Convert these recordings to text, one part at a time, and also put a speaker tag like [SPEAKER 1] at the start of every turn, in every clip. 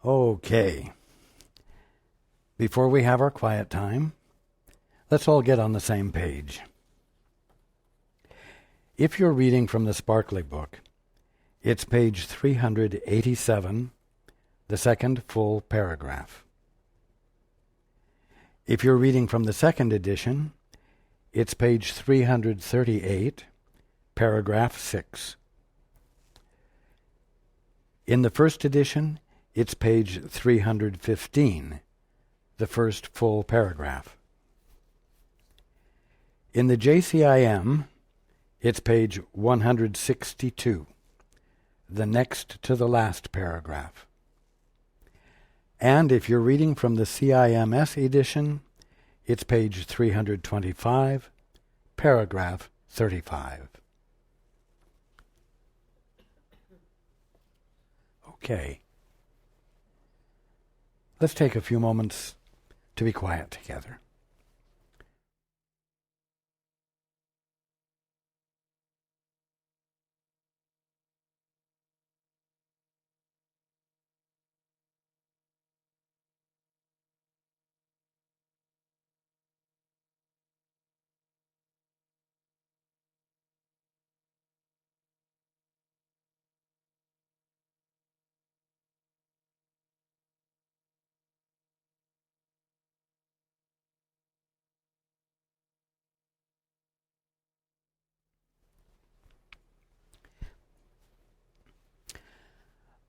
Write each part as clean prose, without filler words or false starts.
[SPEAKER 1] Okay. Before we have our quiet time, let's all get on the same page. If you're reading from the Sparkly book, it's page 387, the second full paragraph. If you're reading from the second edition, it's page 338, paragraph 6. In the first edition, it's page 315, the first full paragraph. In the JCIM, it's page 162, the next to the last paragraph. And if you're reading from the CIMS edition, it's page 325, paragraph 35. Okay. Let's take a few moments to be quiet together.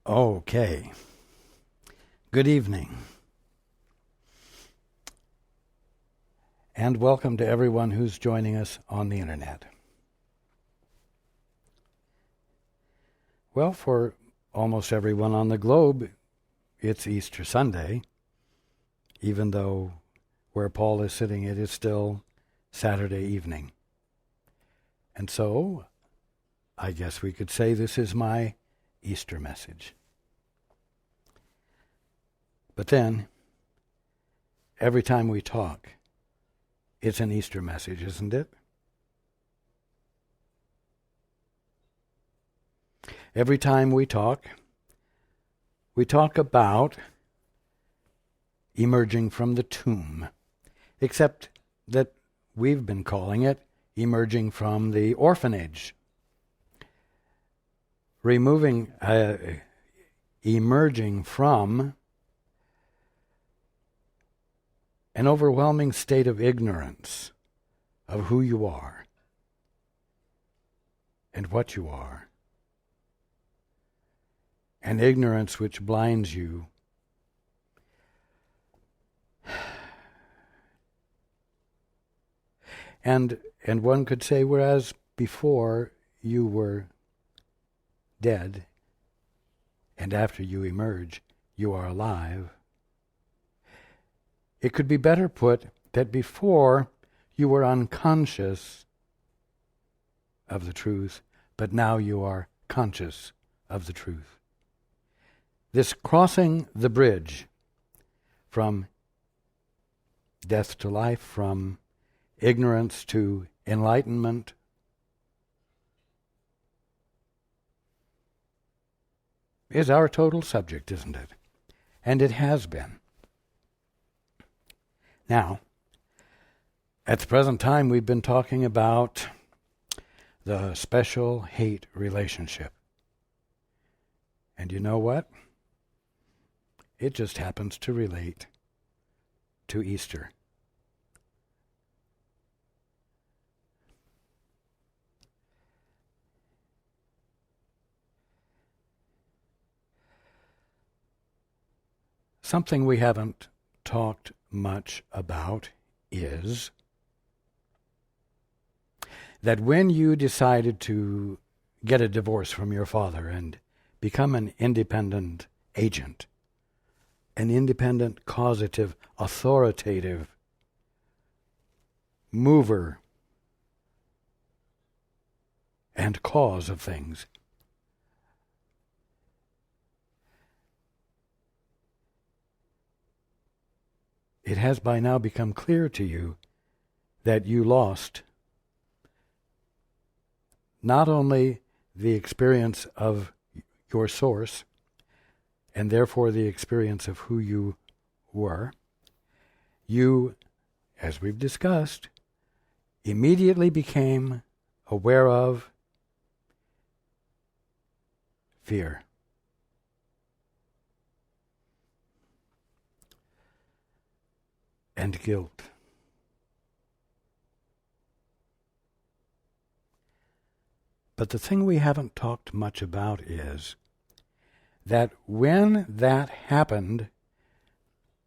[SPEAKER 1] Okay. Good evening. And welcome to everyone who's joining us on the internet. Well, for almost everyone on the globe, it's Easter Sunday, even though where Paul is sitting, it is still Saturday evening. And so, I guess we could say this is my Easter message. But then, every time we talk, it's an Easter message, isn't it? Every time we talk about emerging from the tomb, except that we've been calling it emerging from the orphanage. Emerging from an overwhelming state of ignorance of who you are and what you are, an ignorance which blinds you and one could say, whereas before you were dead, and after you emerge, you are alive. It could be better put that before you were unconscious of the truth, but now you are conscious of the truth. This crossing the bridge from death to life, from ignorance to enlightenment, is our total subject, isn't it? And it has been. Now, at the present time, we've been talking about the special hate relationship. And you know what? It just happens to relate to Easter. Something we haven't talked much about is that when you decided to get a divorce from your father and become an independent agent, an independent, causative, authoritative mover and cause of things, it has by now become clear to you that you lost not only the experience of your source, and therefore the experience of who you were, you, as we've discussed, immediately became aware of fear. And guilt. But the thing we haven't talked much about is that when that happened,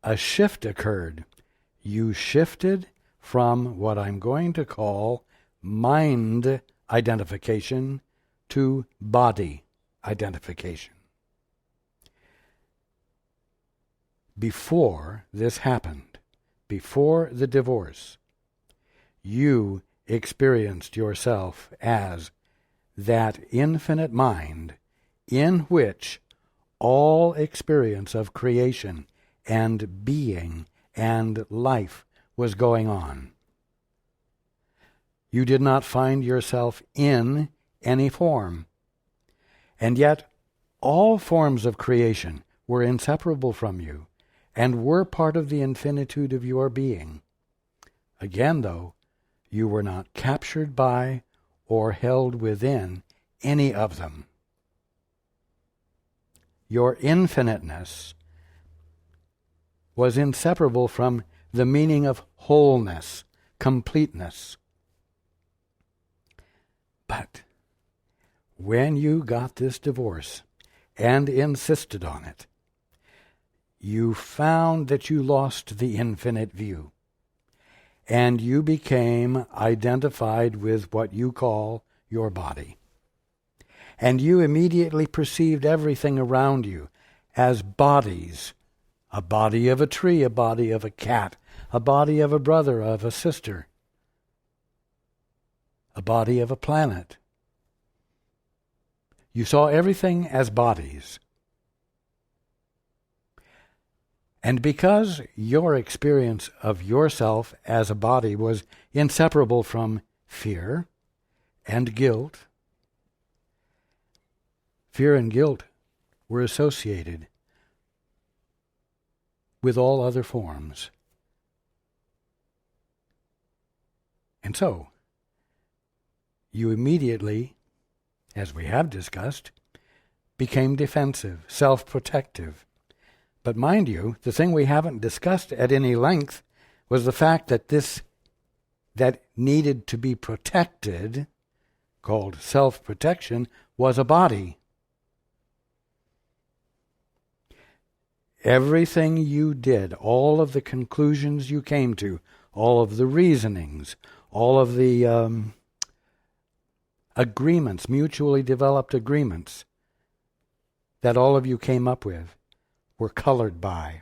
[SPEAKER 1] a shift occurred. You shifted from what I'm going to call mind identification to body identification. Before this happened, before the divorce, you experienced yourself as that infinite mind in which all experience of creation and being and life was going on. You did not find yourself in any form. And yet, all forms of creation were inseparable from you and were part of the infinitude of your being. Again, though, you were not captured by or held within any of them. Your infiniteness was inseparable from the meaning of wholeness, completeness. But when you got this divorce and insisted on it, you found that you lost the infinite view, and you became identified with what you call your body. And you immediately perceived everything around you as bodies, a body of a tree, a body of a cat, a body of a brother, of a sister, a body of a planet. You saw everything as bodies. And because your experience of yourself as a body was inseparable from fear and guilt, fear and guilt were associated with all other forms. And so, you immediately, as we have discussed, became defensive, self-protective. But mind you, the thing we haven't discussed at any length was the fact that this that needed to be protected, called self-protection, was a body. Everything you did, all of the conclusions you came to, all of the reasonings, all of the agreements, mutually developed agreements that all of you came up with, were colored by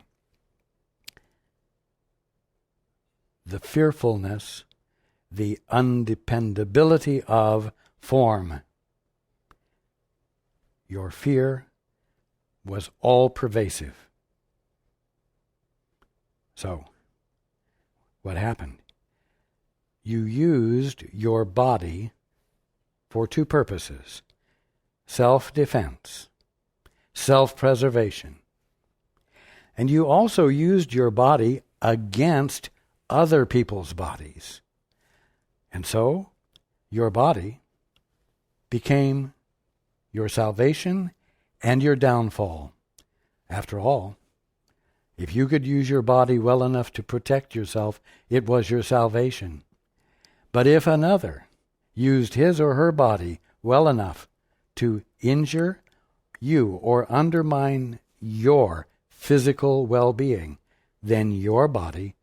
[SPEAKER 1] the fearfulness, the undependability of form. Your fear was all pervasive. So, what happened? You used your body for two purposes: self-defense, self-preservation. And you also used your body against other people's bodies. And so, your body became your salvation and your downfall. After all, if you could use your body well enough to protect yourself, it was your salvation. But if another used his or her body well enough to injure you or undermine your physical well-being, then your body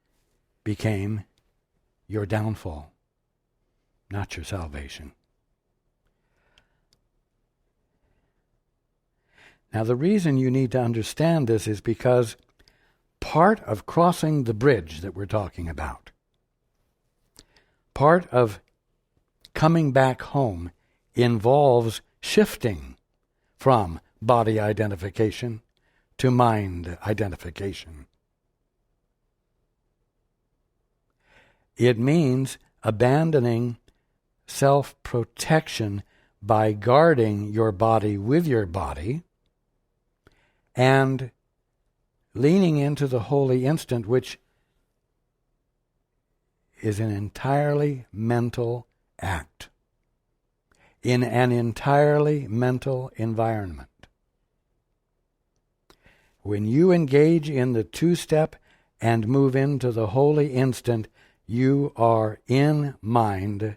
[SPEAKER 1] became your downfall, not your salvation. Now, the reason you need to understand this is because part of crossing the bridge that we're talking about, part of coming back home, involves shifting from body identification to mind identification. It means abandoning self-protection by guarding your body with your body and leaning into the holy instant, which is an entirely mental act in an entirely mental environment. When you engage in the two-step and move into the holy instant, you are in mind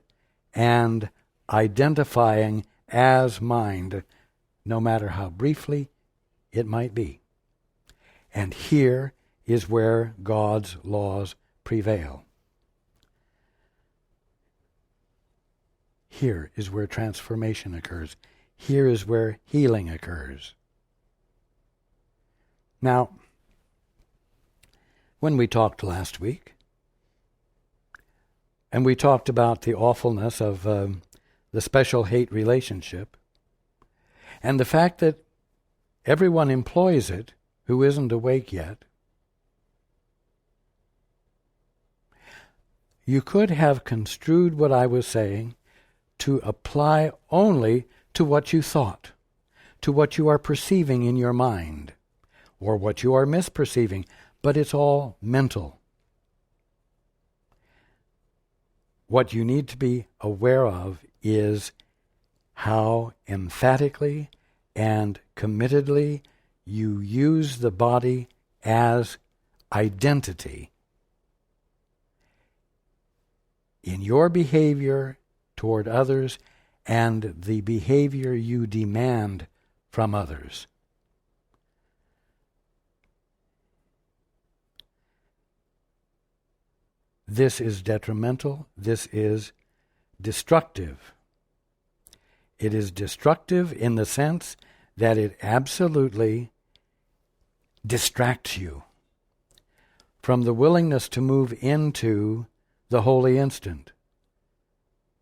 [SPEAKER 1] and identifying as mind, no matter how briefly it might be. And here is where God's laws prevail. Here is where transformation occurs. Here is where healing occurs. Now, when we talked last week, and we talked about the awfulness of the special hate relationship, and the fact that everyone employs it who isn't awake yet, you could have construed what I was saying to apply only to what you thought, to what you are perceiving in your mind, or what you are misperceiving, but it's all mental. What you need to be aware of is how emphatically and committedly you use the body as identity in your behavior toward others and the behavior you demand from others. This is detrimental. This is destructive. It is destructive in the sense that it absolutely distracts you from the willingness to move into the holy instant,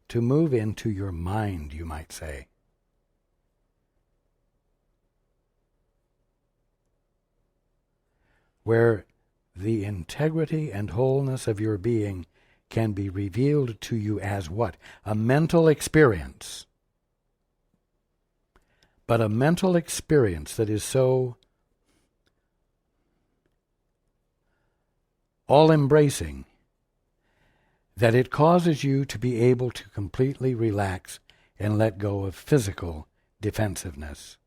[SPEAKER 1] to move into your mind, you might say. Where the integrity and wholeness of your being can be revealed to you as what? A mental experience. But a mental experience that is so all-embracing that it causes you to be able to completely relax and let go of physical defensiveness.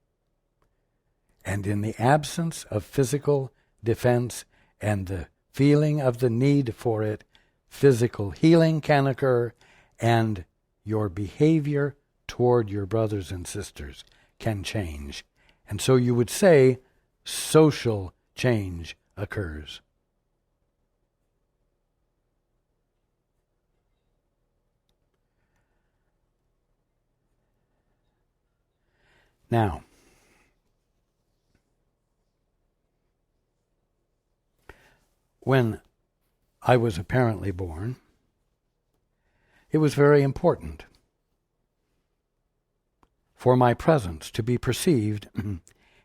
[SPEAKER 1] And in the absence of physical defense and the feeling of the need for it, physical healing can occur, and your behavior toward your brothers and sisters can change. And so you would say social change occurs. Now, when I was apparently born, it was very important for my presence to be perceived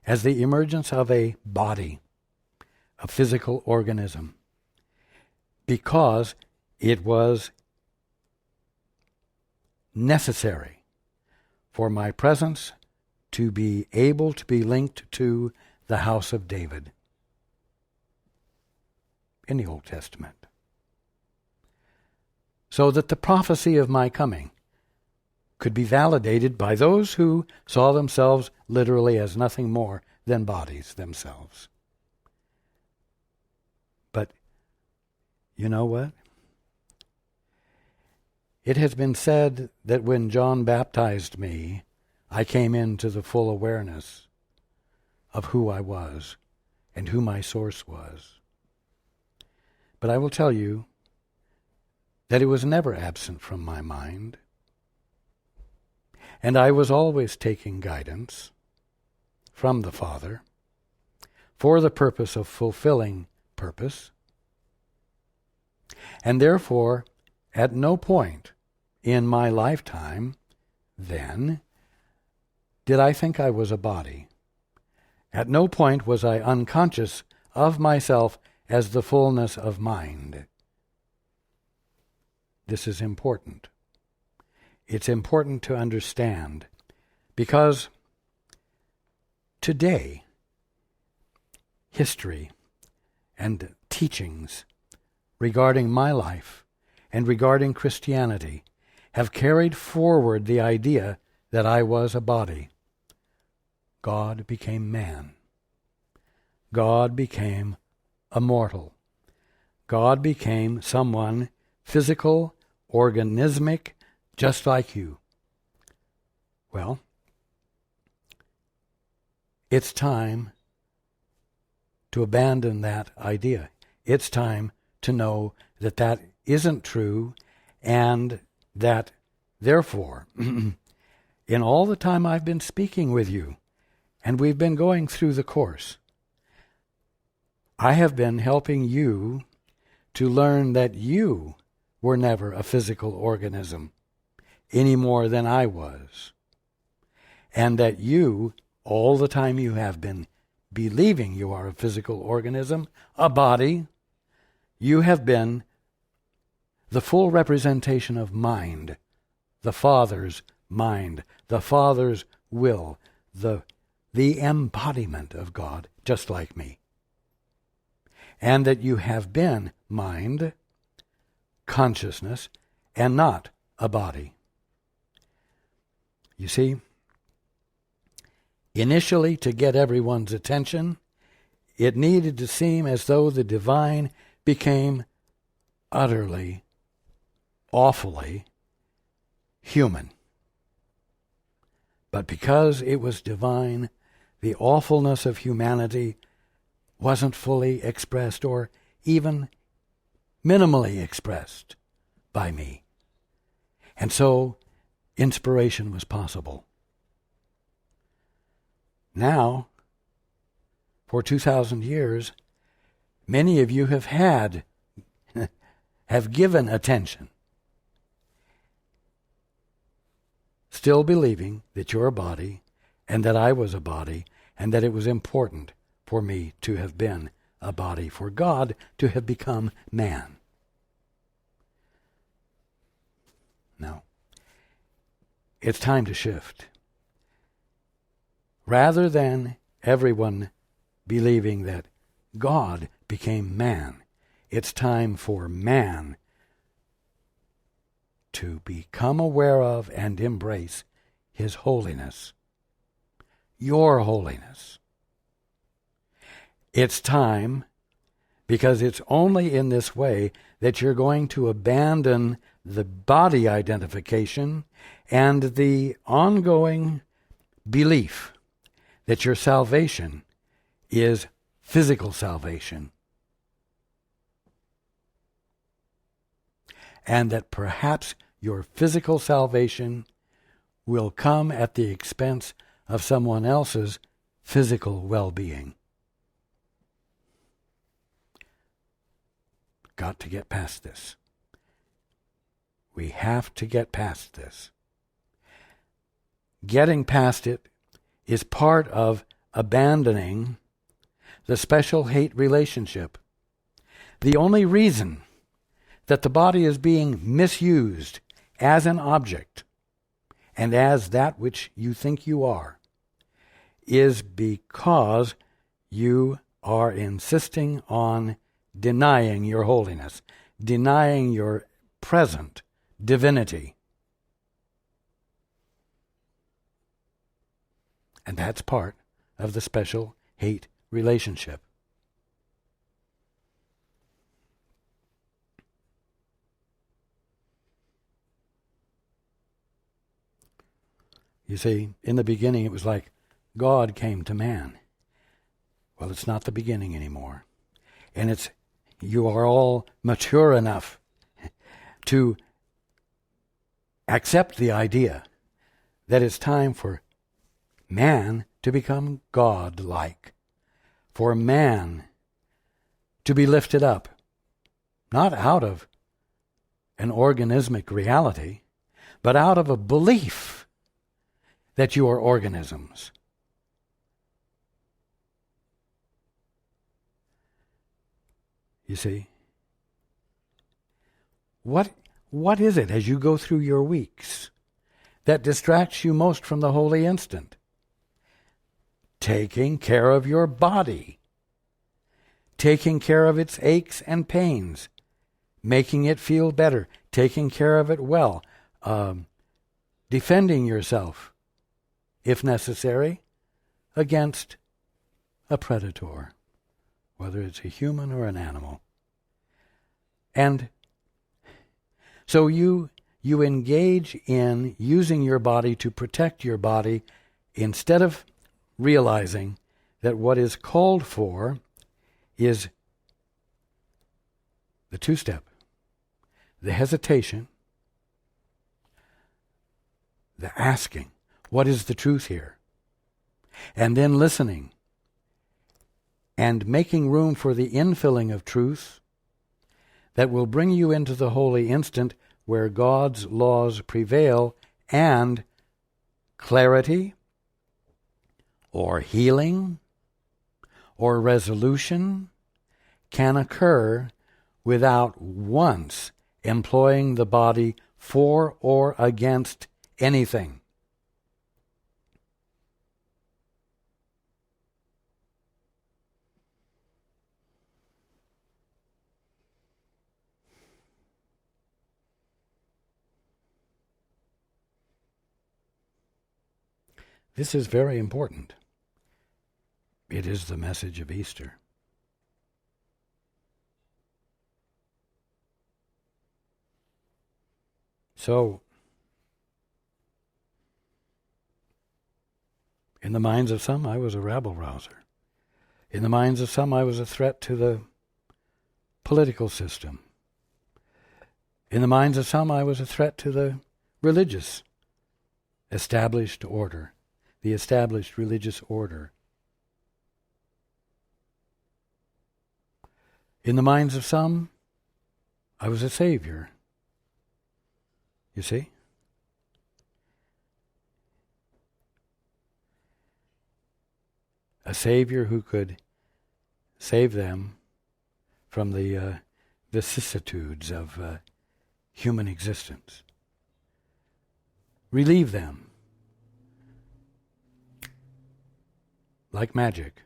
[SPEAKER 1] as the emergence of a body, a physical organism, because it was necessary for my presence to be able to be linked to the house of David in the Old Testament, so that the prophecy of my coming could be validated by those who saw themselves literally as nothing more than bodies themselves. But you know what? It has been said that when John baptized me, I came into the full awareness of who I was and who my source was. But I will tell you that it was never absent from my mind, and I was always taking guidance from the Father for the purpose of fulfilling purpose, and therefore at no point in my lifetime then did I think I was a body. At no point was I unconscious of myself as the fullness of mind. This is important. It's important to understand, because today history and teachings regarding my life and regarding Christianity have carried forward the idea that I was a body. God became man. God became a mortal. God became someone physical, organismic, just like you. Well, it's time to abandon that idea. It's time to know that that isn't true, and that, therefore, in all the time I've been speaking with you, and we've been going through the course, I have been helping you to learn that you were never a physical organism any more than I was, and that you, all the time you have been believing you are a physical organism, a body, you have been the full representation of mind, the Father's mind, the Father's will, the embodiment of God, just like me. And that you have been mind, consciousness, and not a body. You see, initially, to get everyone's attention, it needed to seem as though the divine became utterly, awfully human. But because it was divine, the awfulness of humanity wasn't fully expressed or even minimally expressed by me. And so inspiration was possible. Now, for 2,000 years, many of you have given attention, still believing that you're a body and that I was a body and that it was important for me to have been a body, for God to have become man. No. It's time to shift. Rather than everyone believing that God became man, it's time for man to become aware of and embrace his holiness, your holiness. It's time, because it's only in this way that you're going to abandon the body identification and the ongoing belief that your salvation is physical salvation, and that perhaps your physical salvation will come at the expense of someone else's physical well-being. Got to get past this. We have to get past this. Getting past it is part of abandoning the special hate relationship. The only reason that the body is being misused as an object and as that which you think you are is because you are insisting on denying your holiness, denying your present divinity. And that's part of the special hate relationship. You see, in the beginning it was like God came to man. Well, it's not the beginning anymore. And you are all mature enough to accept the idea that it's time for man to become God-like, for man to be lifted up, not out of an organismic reality, but out of a belief that you are organisms. You see? What is it as you go through your weeks that distracts you most from the holy instant? Taking care of your body. taking care of its aches and pains, making it feel better, taking care of it well, defending yourself, if necessary, against a predator, whether it's a human or an animal. And so you engage in using your body to protect your body instead of realizing that what is called for is the two-step, the hesitation, the asking, what is the truth here? And then listening and making room for the infilling of truth that will bring you into the holy instant where God's laws prevail and clarity or healing or resolution can occur without once employing the body for or against anything. This is very important. It is the message of Easter. So, in the minds of some, I was a rabble-rouser. In the minds of some, I was a threat to the political system. In the minds of some, I was a threat to the religious established order, the established religious order. In the minds of some, I was a savior. You see? A savior who could save them from the vicissitudes of human existence. Relieve them like magic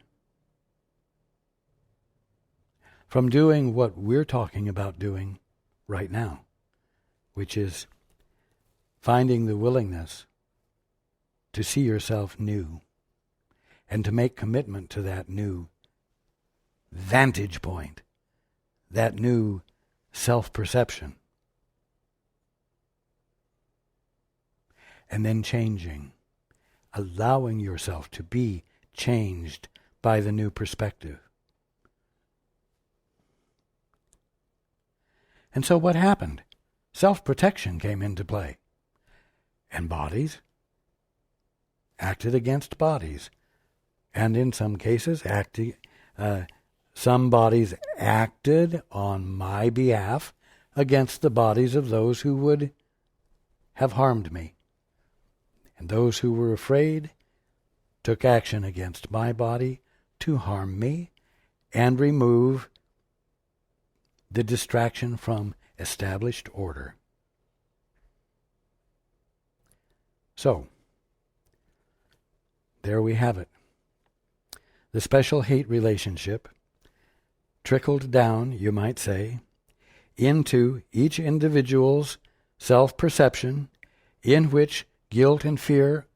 [SPEAKER 1] from doing what we're talking about doing right now, which is finding the willingness to see yourself new and to make commitment to that new vantage point, that new self-perception. And then changing, allowing yourself to be changed by the new perspective. And so what happened? Self-protection came into play. And bodies acted against bodies. And in some cases, some bodies acted on my behalf against the bodies of those who would have harmed me. And those who were afraid took action against my body to harm me and remove the distraction from established order. So, there we have it. The special hate relationship trickled down, you might say, into each individual's self-perception in which guilt and fear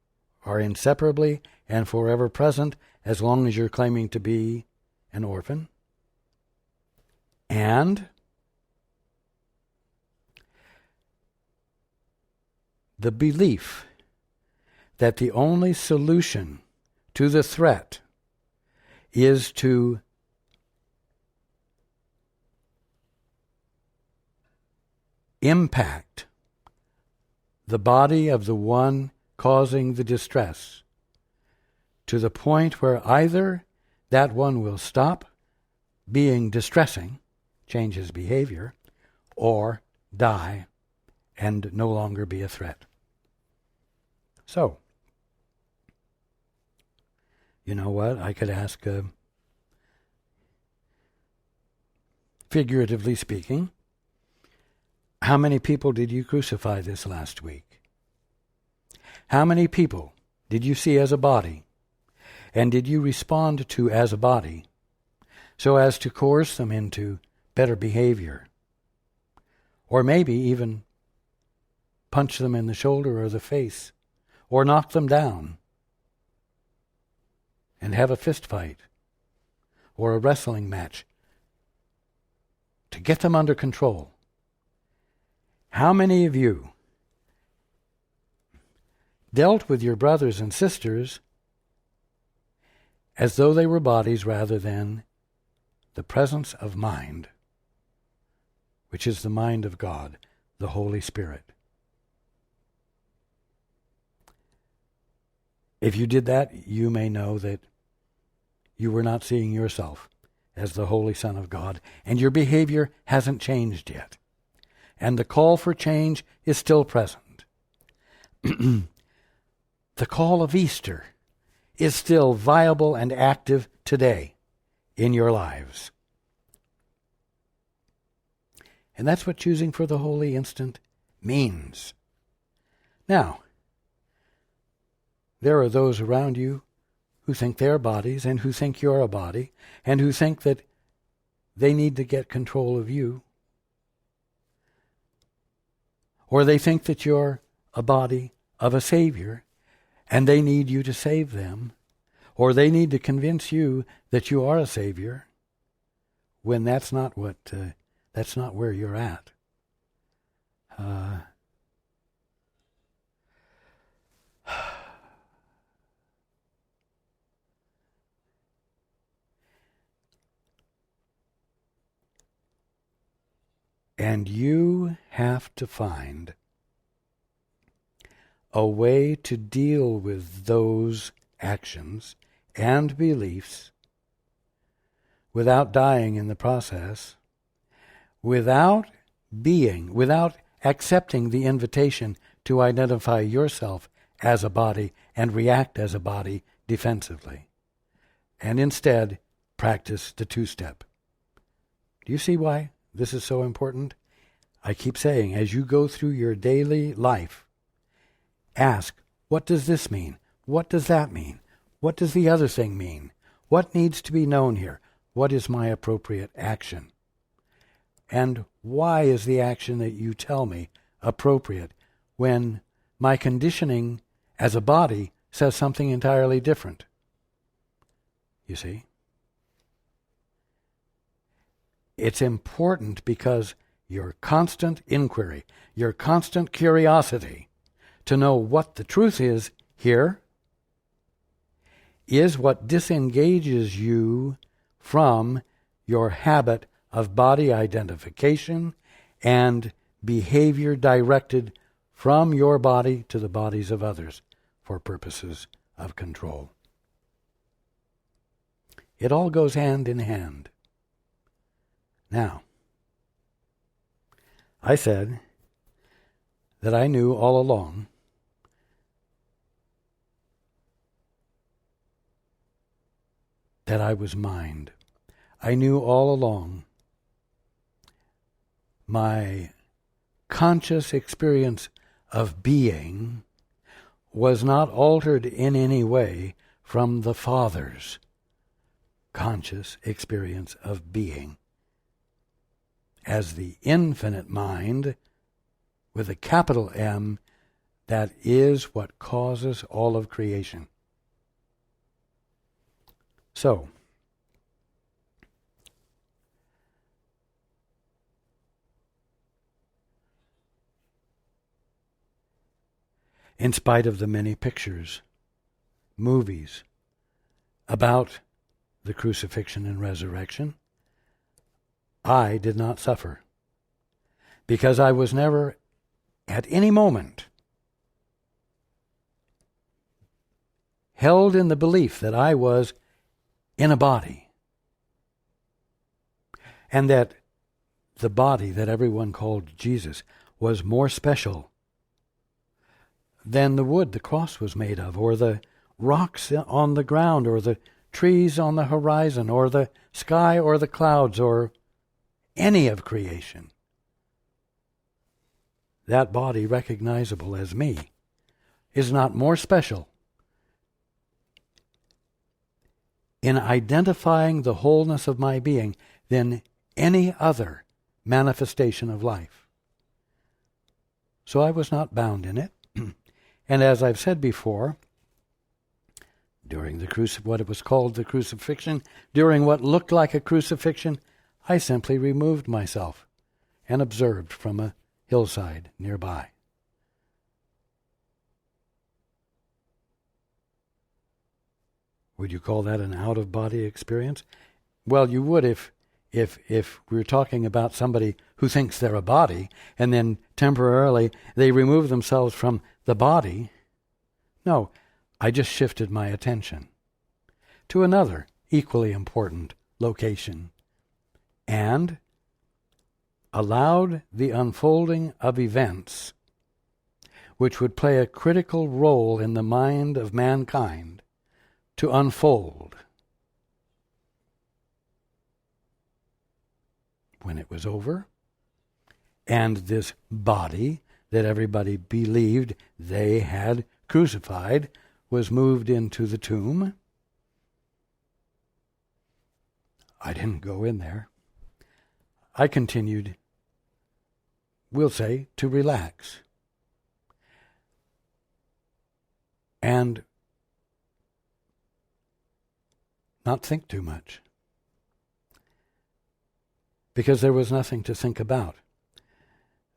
[SPEAKER 1] are inseparably and forever present as long as you're claiming to be an orphan. And the belief that the only solution to the threat is to impact the body of the one causing the distress to the point where either that one will stop being distressing, change his behavior, or die and no longer be a threat. So, you know what? I could ask, figuratively speaking, how many people did you crucify this last week? How many people did you see as a body? And did you respond to as a body so as to coerce them into better behavior, or maybe even punch them in the shoulder or the face, or knock them down and have a fist fight or a wrestling match to get them under control. How many of you dealt with your brothers and sisters as though they were bodies rather than the presence of mind, which is the mind of God, the Holy Spirit? If you did that, you may know that you were not seeing yourself as the Holy Son of God, and your behavior hasn't changed yet. And the call for change is still present. The call of Easter is still viable and active today in your lives. And that's what choosing for the holy instant means. Now, there are those around you who think they're bodies and who think you're a body and who think that they need to get control of you. Or they think that you're a body of a Savior and they need you to save them. Or they need to convince you that you are a Savior when that's not where you're at. And you have to find a way to deal with those actions and beliefs without dying in the process, without accepting the invitation to identify yourself as a body and react as a body defensively, and instead practice the two-step. Do you see why this is so important? I keep saying, as you go through your daily life, ask, what does this mean? What does that mean? What does the other thing mean? What needs to be known here? What is my appropriate action? And why is the action that you tell me appropriate when my conditioning as a body says something entirely different? You see? It's important because your constant inquiry, your constant curiosity to know what the truth is here is what disengages you from your habit of body identification and behavior directed from your body to the bodies of others for purposes of control. It all goes hand in hand. Now, I said that I knew all along that I was mind. I knew all along my conscious experience of being was not altered in any way from the Father's conscious experience of being as the infinite mind with a capital M that is what causes all of creation. So, in spite of the many pictures, movies about the crucifixion and resurrection, I did not suffer because I was never at any moment held in the belief that I was in a body and that the body that everyone called Jesus was more special than the wood the cross was made of, or the rocks on the ground, or the trees on the horizon, or the sky, or the clouds, or any of creation. That body, recognizable as me, is not more special in identifying the wholeness of my being than any other manifestation of life. So I was not bound in it. And as I've said before, during what it was called the crucifixion, during what looked like a crucifixion, I simply removed myself and observed from a hillside nearby. Would you call that an out-of-body experience? Well, you would if we're talking about somebody who thinks they're a body and then temporarily they remove themselves from the body. No, I just shifted my attention to another equally important location and allowed the unfolding of events which would play a critical role in the mind of mankind to unfold. When it was over, and this body that everybody believed they had crucified was moved into the tomb, I didn't go in there. I continued, we'll say, to relax. And not think too much. Because there was nothing to think about.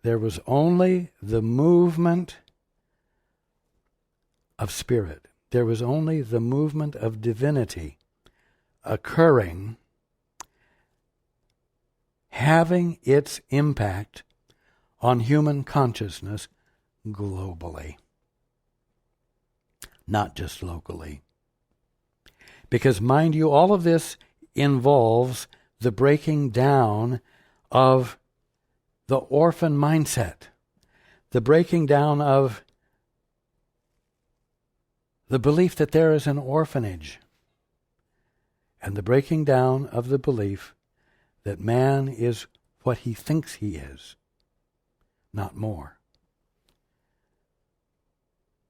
[SPEAKER 1] There was only the movement of spirit. There was only the movement of divinity occurring, having its impact on human consciousness globally, not just locally. Because, mind you, all of this involves the breaking down of the orphan mindset, the breaking down of the belief that there is an orphanage, and the breaking down of the belief that man is what he thinks he is, not more.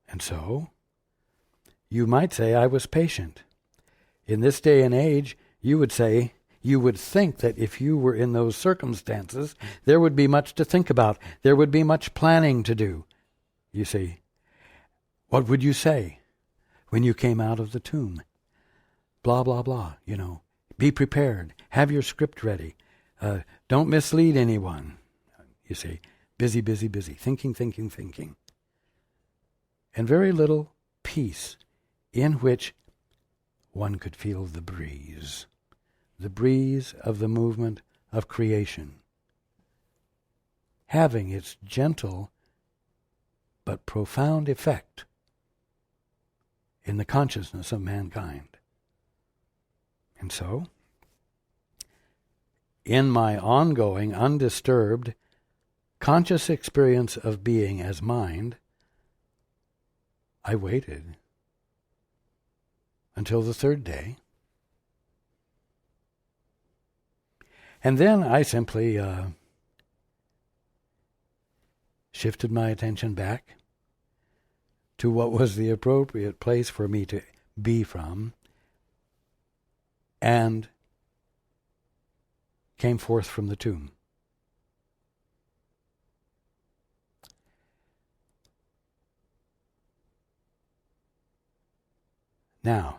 [SPEAKER 1] And so, you might say I was patient. In this day and age, you would think that if you were in those circumstances, there would be much to think about. There would be much planning to do. You see, what would you say when you came out of the tomb? Blah, blah, blah, Be prepared. Have your script ready. Don't mislead anyone. You see, busy, busy, busy. Thinking, thinking, thinking. And very little peace in which one could feel the breeze of the movement of creation, having its gentle but profound effect in the consciousness of mankind. And so, in my ongoing, undisturbed, conscious experience of being as mind, I waited until the third day. And then I simply shifted my attention back to what was the appropriate place for me to be from, and came forth from the tomb. Now,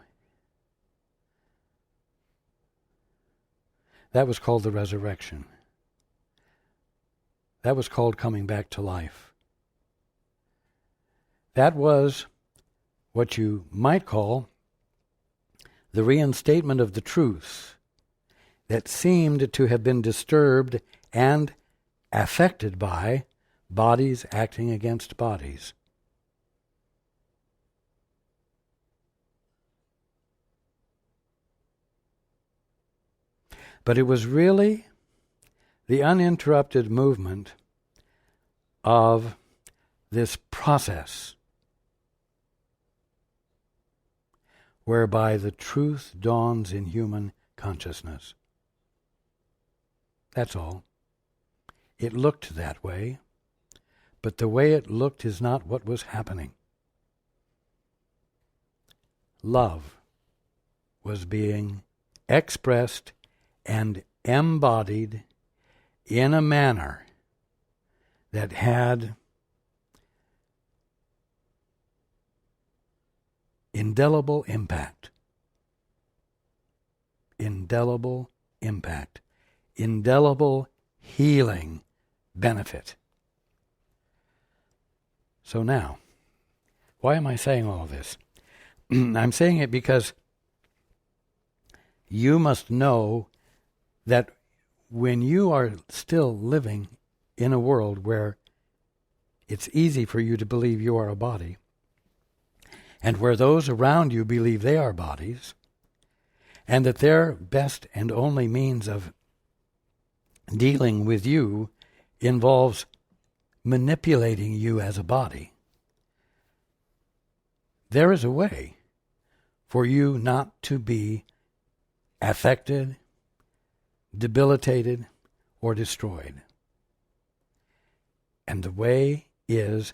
[SPEAKER 1] that was called the resurrection. That was called coming back to life. That was what you might call the reinstatement of the truth that seemed to have been disturbed and affected by bodies acting against bodies. But it was really the uninterrupted movement of this process whereby the truth dawns in human consciousness. That's all. It looked that way, but the way it looked is not what was happening. Love was being expressed and embodied in a manner that had indelible impact. Indelible impact. Indelible healing benefit. So now, why am I saying all this? I'm saying it because you must know that when you are still living in a world where it's easy for you to believe you are a body, and where those around you believe they are bodies, and that their best and only means of dealing with you involves manipulating you as a body, there is a way for you not to be affected, debilitated, or destroyed. And the way is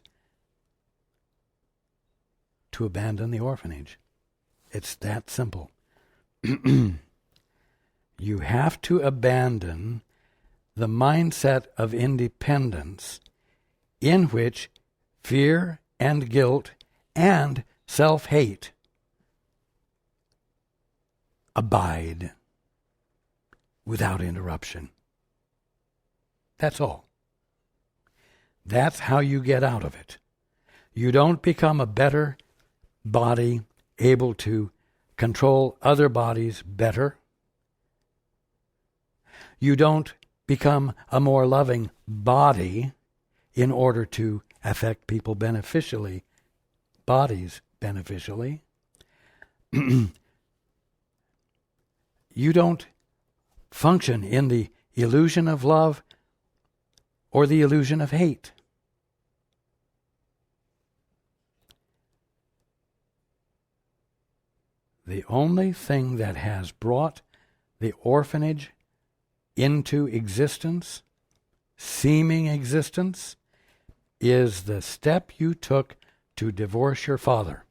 [SPEAKER 1] to abandon the orphanage. It's that simple. You have to abandon the mindset of independence in which fear and guilt and self-hate abide without interruption. That's all. That's how you get out of it. You don't become a better body able to control other bodies better. You don't become a more loving body in order to affect people beneficially, bodies beneficially. You don't function in the illusion of love or the illusion of hate. The only thing that has brought the orphanage into existence, seeming existence, is the step you took to divorce your father.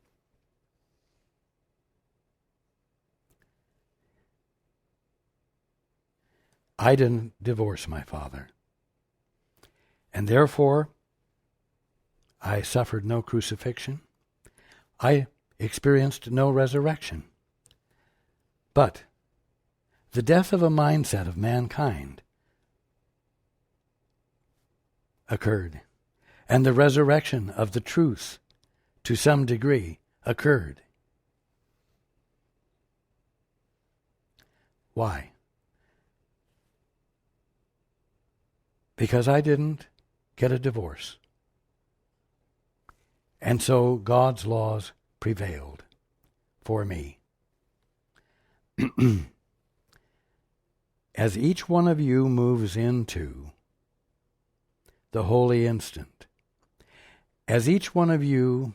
[SPEAKER 1] I didn't divorce my father, and therefore I suffered no crucifixion. I experienced no resurrection. But the death of a mindset of mankind occurred, and the resurrection of the truth, to some degree, occurred. Why? Because I didn't get a divorce. And so God's laws prevailed for me. As each one of you moves into the holy instant, as each one of you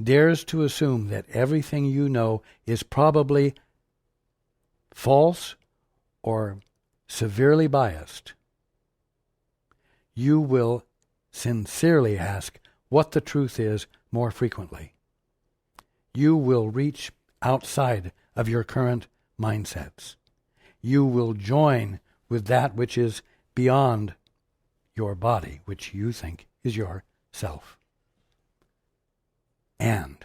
[SPEAKER 1] dares to assume that everything you know is probably false or severely biased, you will sincerely ask what the truth is more frequently. You will reach outside of your current mindsets. You will join with that which is beyond your body, which you think is your self. And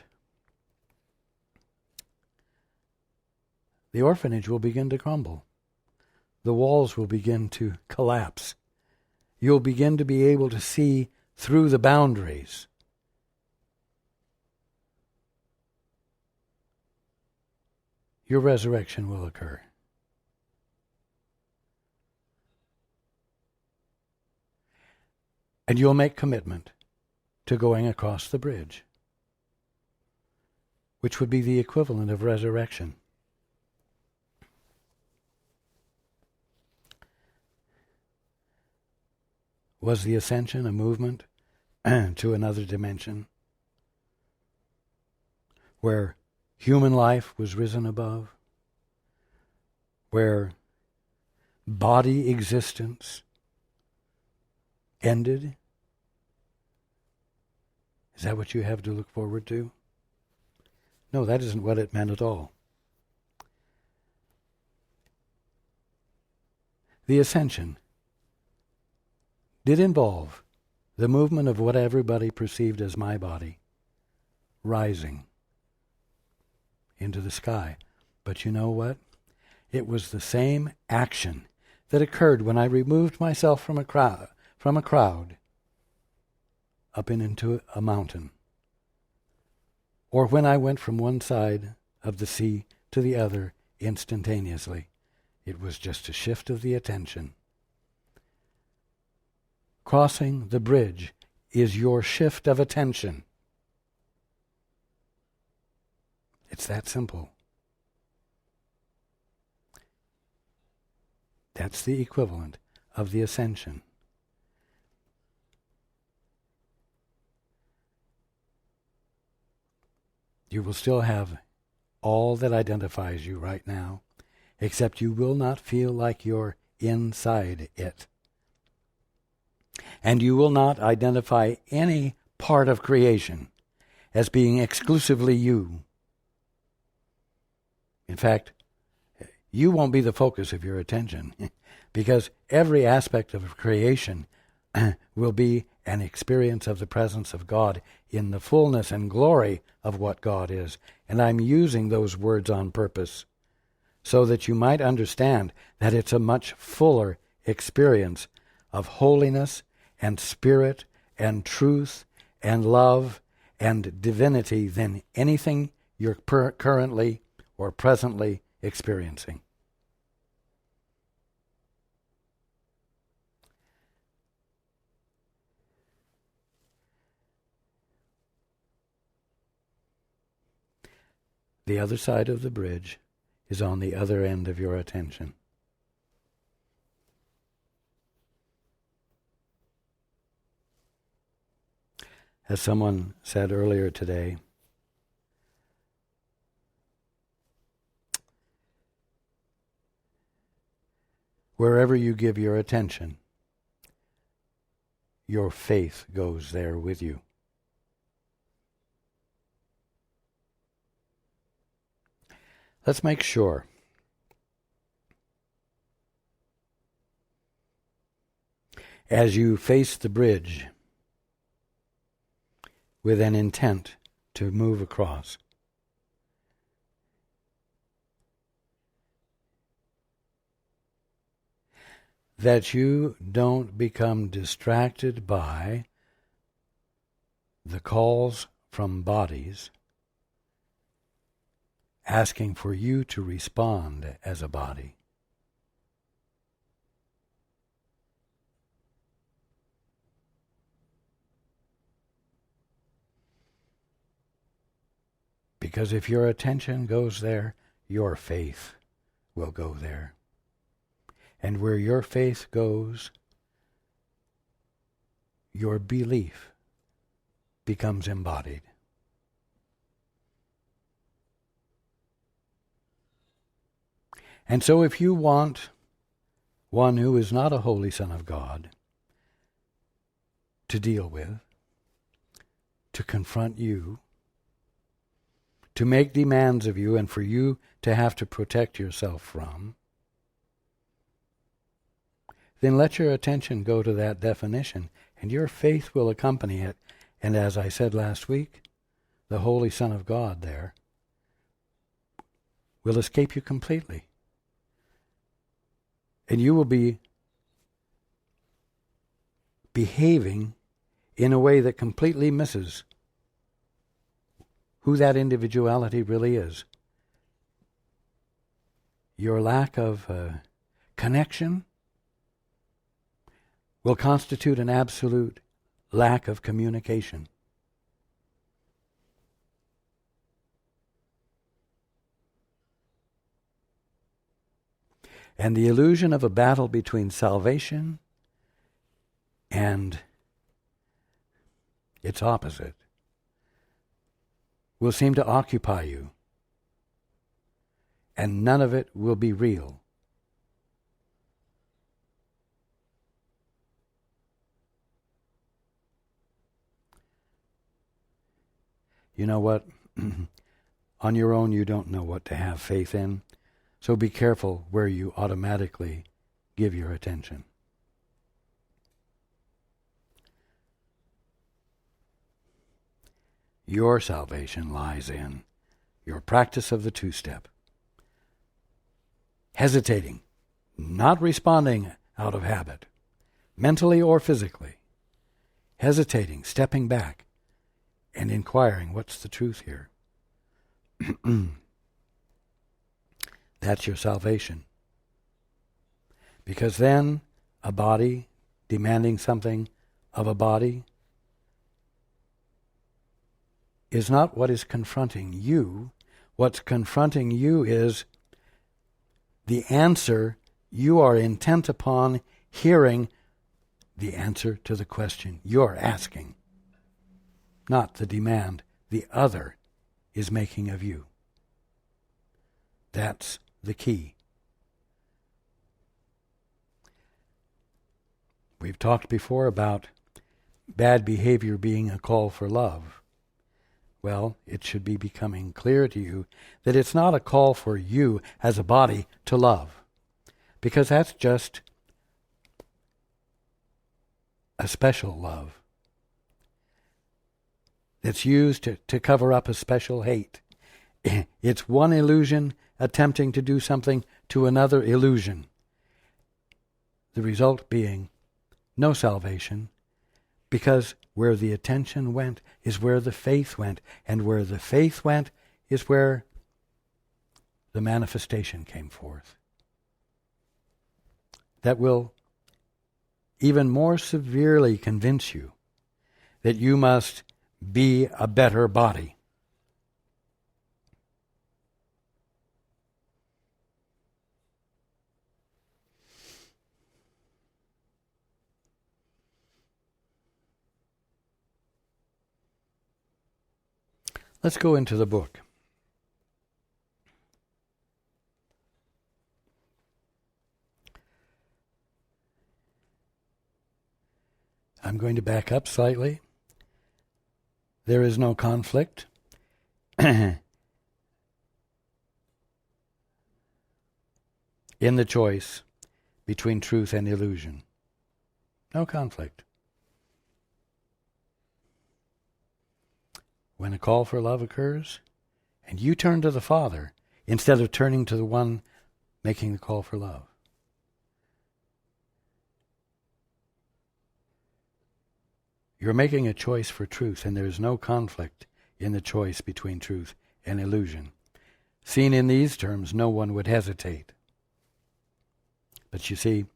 [SPEAKER 1] the orphanage will begin to crumble. The walls will begin to collapse. You'll begin to be able to see through the boundaries. Your resurrection will occur. And you'll make commitment to going across the bridge, which would be the equivalent of resurrection. Was the ascension a movement to another dimension where human life was risen above, where body existence ended? Is that what you have to look forward to? No, that isn't what it meant at all. The ascension did involve the movement of what everybody perceived as my body rising into the sky. But you know what? It was the same action that occurred when I removed myself from a crowd up into a mountain, or when I went from one side of the sea to the other instantaneously. It was just a shift of the attention. Crossing the bridge is your shift of attention. It's that simple. That's the equivalent of the ascension. You will still have all that identifies you right now, except you will not feel like you're inside it. And you will not identify any part of creation as being exclusively you. In fact, you won't be the focus of your attention, because every aspect of creation will be an experience of the presence of God in the fullness and glory of what God is. And I'm using those words on purpose so that you might understand that it's a much fuller experience of holiness and spirit and truth and love and divinity than anything you're currently or presently experiencing. The other side of the bridge is on the other end of your attention. As someone said earlier today, wherever you give your attention, your faith goes there with you. Let's make sure. As you face the bridge with an intent to move across, that you don't become distracted by the calls from bodies asking for you to respond as a body. Because if your attention goes there, your faith will go there. And where your faith goes, your belief becomes embodied. And so if you want one who is not a holy Son of God to deal with, to confront you, to make demands of you, and for you to have to protect yourself from, then let your attention go to that definition, and your faith will accompany it. And as I said last week, the Holy Son of God there will escape you completely. And you will be behaving in a way that completely misses who that individuality really is. Your lack of connection will constitute an absolute lack of communication. And the illusion of a battle between salvation and its opposite will seem to occupy you, and none of it will be real. You know what? On your own, you don't know what to have faith in. So be careful where you automatically give your attention. Your salvation lies in your practice of the two-step. Hesitating, not responding out of habit, mentally or physically. Hesitating, stepping back, and inquiring, what's the truth here? That's your salvation. Because then a body demanding something of a body is not what is confronting you. What's confronting you is the answer you are intent upon hearing, the answer to the question you're asking, not the demand the other is making of you. That's the key. We've talked before about bad behavior being a call for love. Well, it should be becoming clear to you that it's not a call for you as a body to love, because that's just a special love that's used to cover up a special hate. It's one illusion attempting to do something to another illusion. The result being no salvation, because where the attention went is where the faith went, and where the faith went is where the manifestation came forth. That will even more severely convince you that you must be a better body. Let's go into the book. I'm going to back up slightly. There is no conflict. In the choice between truth and illusion. No conflict. When a call for love occurs, and you turn to the Father instead of turning to the one making the call for love, you're making a choice for truth, and there's no conflict in the choice between truth and illusion. Seen in these terms, no one would hesitate. But you see,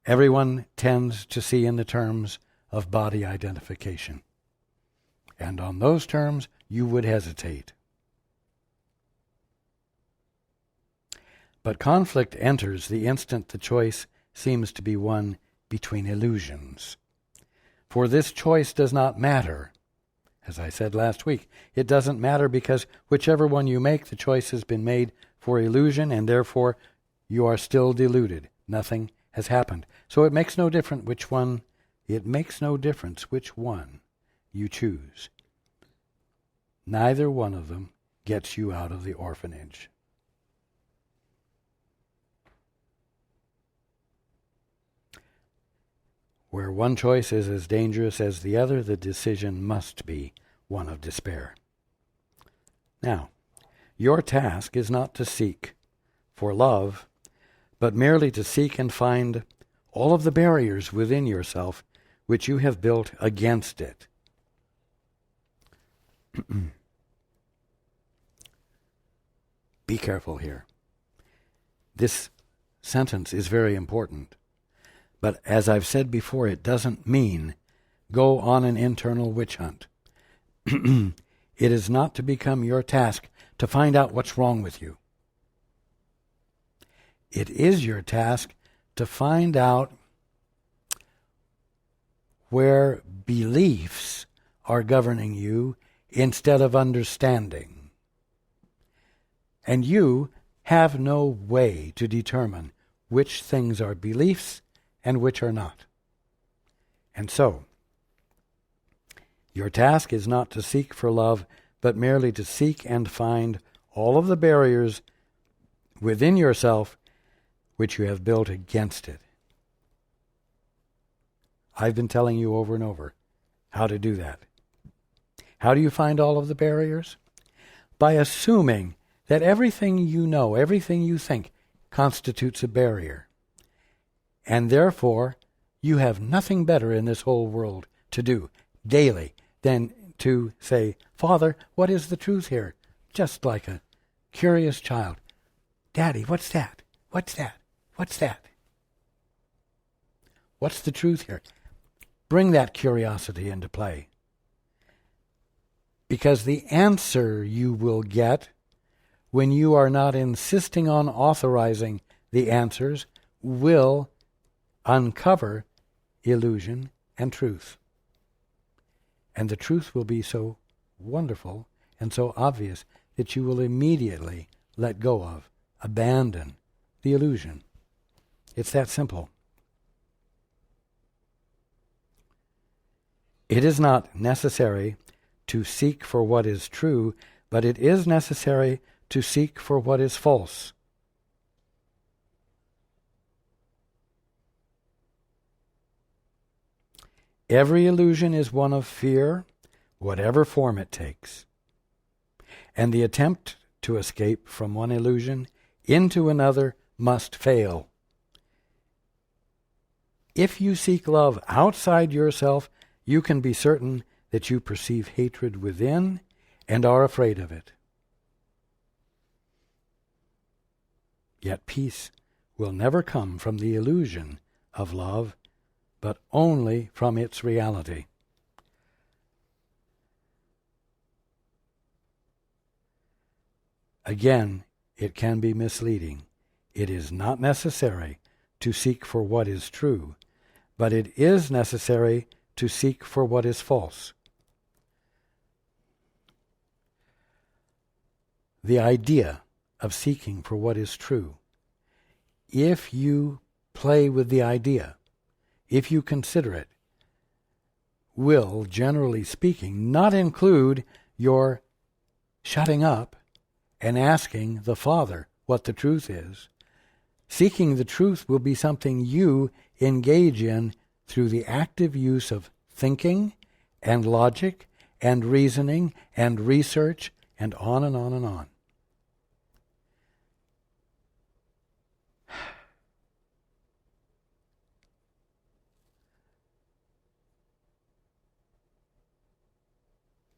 [SPEAKER 1] everyone tends to see in the terms of body identification. And on those terms, you would hesitate. But conflict enters the instant the choice seems to be one between illusions. For this choice does not matter. As I said last week, it doesn't matter because whichever one you make, the choice has been made for illusion, and therefore you are still deluded. Nothing has happened. So it makes no difference which one you choose. Neither one of them gets you out of the orphanage. Where one choice is as dangerous as the other, the decision must be one of despair. Now, your task is not to seek for love, but merely to seek and find all of the barriers within yourself which you have built against it. Be careful here. This sentence is very important. But as I've said before, it doesn't mean go on an internal witch hunt. It is not to become your task to find out what's wrong with you. It is your task to find out where beliefs are governing you instead of understanding. And you have no way to determine which things are beliefs and which are not. And so, your task is not to seek for love, but merely to seek and find all of the barriers within yourself which you have built against it. I've been telling you over and over how to do that. How do you find all of the barriers? By assuming that everything you know, everything you think, constitutes a barrier. And therefore, you have nothing better in this whole world to do daily than to say, Father, what is the truth here? Just like a curious child. Daddy, what's that? What's that? What's that? What's the truth here? Bring that curiosity into play. Because the answer you will get when you are not insisting on authorizing the answers will uncover illusion and truth. And the truth will be so wonderful and so obvious that you will immediately let go of, abandon the illusion. It's that simple. It is not necessary to seek for what is true, but it is necessary to seek for what is false. Every illusion is one of fear, whatever form it takes. And the attempt to escape from one illusion into another must fail. If you seek love outside yourself, you can be certain that you perceive hatred within and are afraid of it. Yet peace will never come from the illusion of love, but only from its reality. Again, it can be misleading. It is not necessary to seek for what is true, but it is necessary to seek for what is false. The idea of seeking for what is true, if you play with the idea, if you consider it, will, generally speaking, not include your shutting up and asking the Father what the truth is. Seeking the truth will be something you engage in through the active use of thinking and logic and reasoning and research and on and on and on.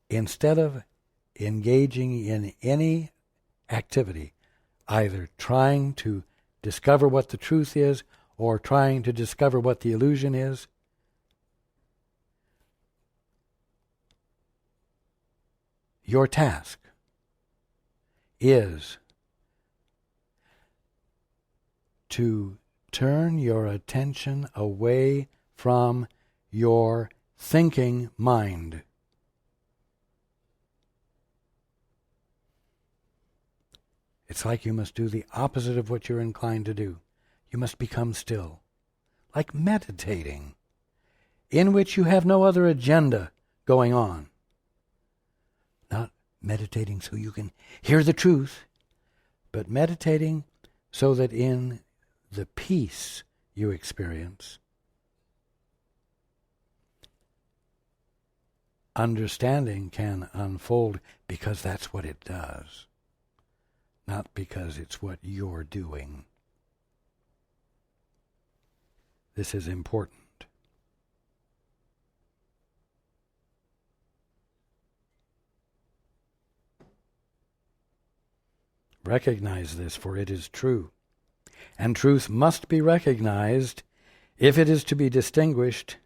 [SPEAKER 1] Instead of engaging in any activity, either trying to discover what the truth is or trying to discover what the illusion is, your task is to turn your attention away from your thinking mind. It's like you must do the opposite of what you're inclined to do. You must become still, like meditating, in which you have no other agenda going on. Not meditating so you can hear the truth, but meditating so that in the peace you experience, understanding can unfold because that's what it does. Not because it's what you're doing. This is important. Recognize this, for it is true. And truth must be recognized if it is to be distinguished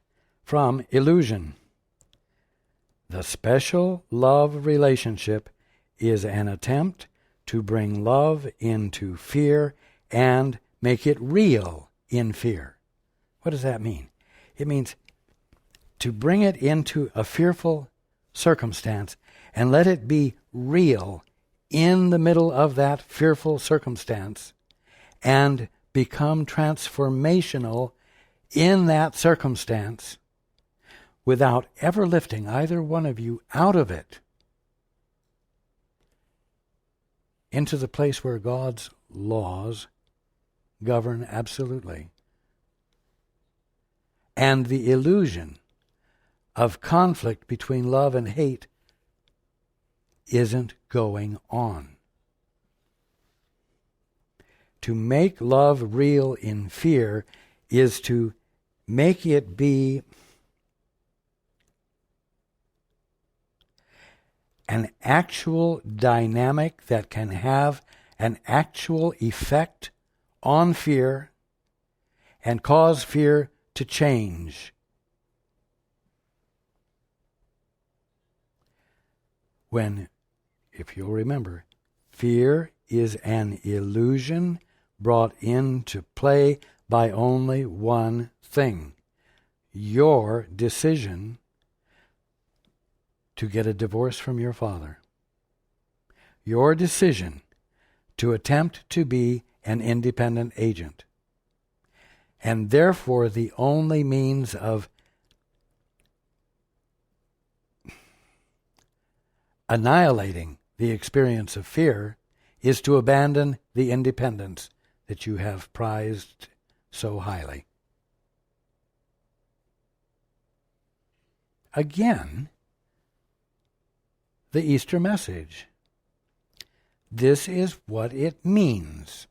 [SPEAKER 1] from illusion. The special love relationship is an attempt to bring love into fear and make it real in fear. What does that mean? It means to bring it into a fearful circumstance and let it be real in the middle of that fearful circumstance and become transformational in that circumstance without ever lifting either one of you out of it into the place where God's laws govern absolutely. And the illusion of conflict between love and hate isn't going on. To make love real in fear is to make it be an actual dynamic that can have an actual effect on fear and cause fear to change. When, if you'll remember, fear is an illusion brought into play by only one thing: your decision to get a divorce from your father. Your decision to attempt to be an independent agent. And therefore the only means of annihilating the experience of fear is to abandon the independence that you have prized so highly. Again, the Easter message. This is what it means.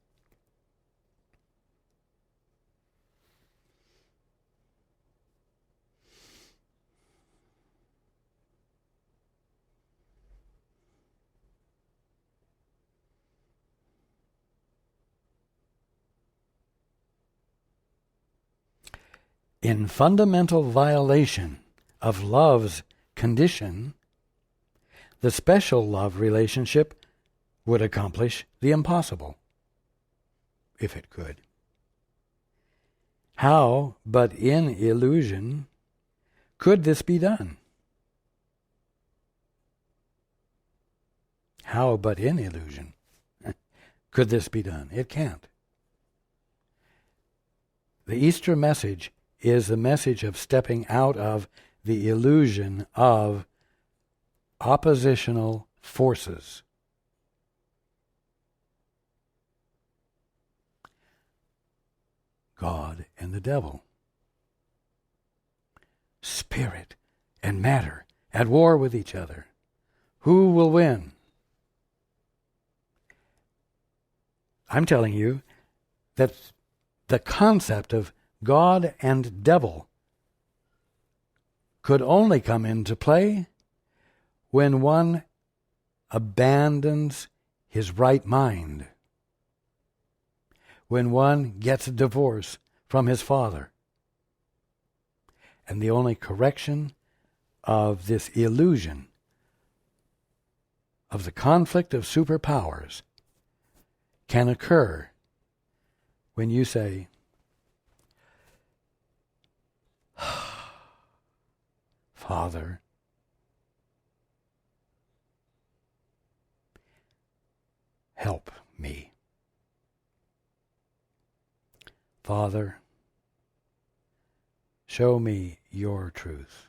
[SPEAKER 1] In fundamental violation of love's condition, the special love relationship would accomplish the impossible, if it could. How, but in illusion, could this be done? How, but in illusion, could this be done? It can't. The Easter message is the message of stepping out of the illusion of oppositional forces. God and the devil. Spirit and matter at war with each other. Who will win? I'm telling you that the concept of God and devil could only come into play when one abandons his right mind, when one gets a divorce from his father. And the only correction of this illusion of the conflict of superpowers can occur when you say, Father, help me. Father, show me your truth.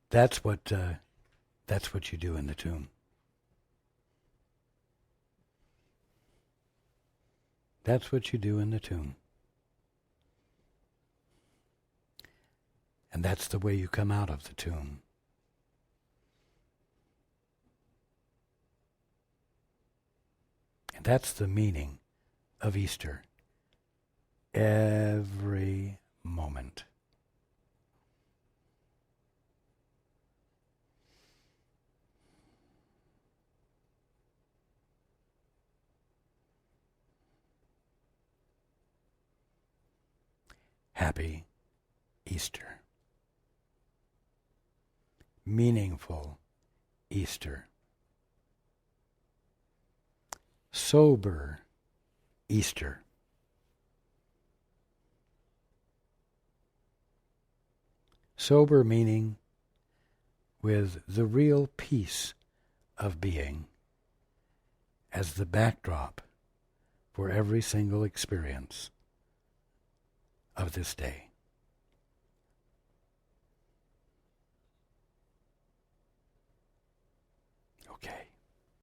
[SPEAKER 1] That's what you do in the tomb. That's what you do in the tomb. And that's the way you come out of the tomb. And that's the meaning of Easter. Every moment. Happy Easter. Meaningful Easter. Sober Easter. Sober meaning with the real peace of being as the backdrop for every single experience of this day. Okay.